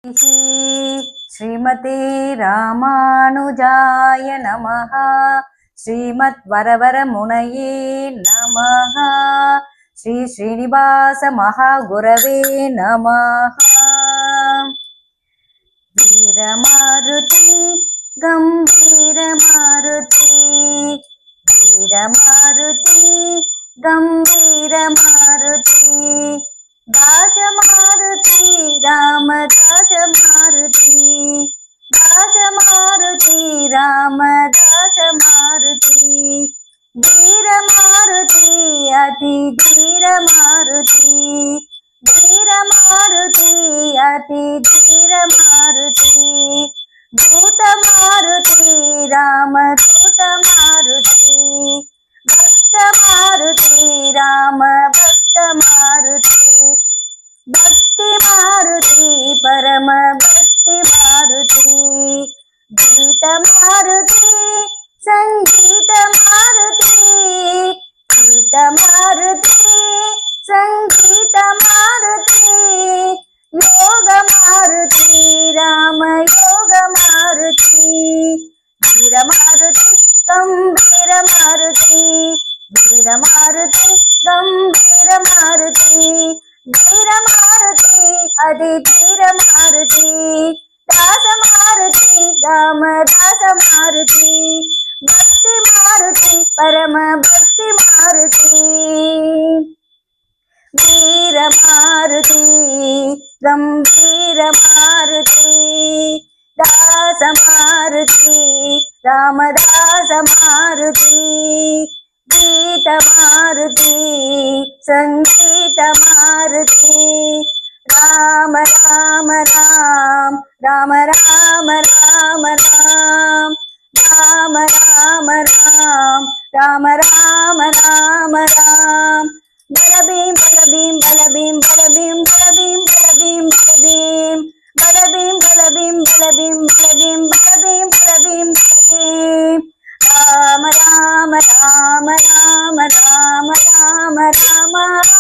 श्रीमते रामानुजाय नमः। श्रीमद्वरवरमुनये नमः। श्री श्रीनिवास महागुरवे नमः। वीरमारुति गंभीरमारुति, वीरमारुति गंभीरमारुति, दाशमारुति रामदाशमारुति, दाशमारुति रामदाशमारुति, धीरमारुति अति धीरमारुति, धीरमारुति अति धीरमारुति, दूतमारुति रामदूतमारुति, भक्तमारुति राम भक्तमारुति, भक्ति मारुति परम भक्ति मारुति, गीत मारुति संगीत मारुति, गीत मारुति संगीत मारुति, योग मारुति राम योग मारुति, वीर मारुति गंभीर मारुति, वीर मारुति गंभीर मारुति, धीर मारुति अति धीर मारुति, दास मारुति राम दास मारुति, भक्ति मारुति परम भक्ति मारुति, वीर मारुति गंभीर मारुति, दास मारुति रामदास मारुति, गीत मारुति संगीत मारुति, राम राम राम राम राम राम राम, राम राम राम राम राम राम राम, बलबीम बलबीम बलबीम बलबीम बलबीम बलबीम बलबीम बलबीम बलबीम बलबीम बलबीम बलबीम बलबीम बलबीम, राम राम राम राम राम राम राम।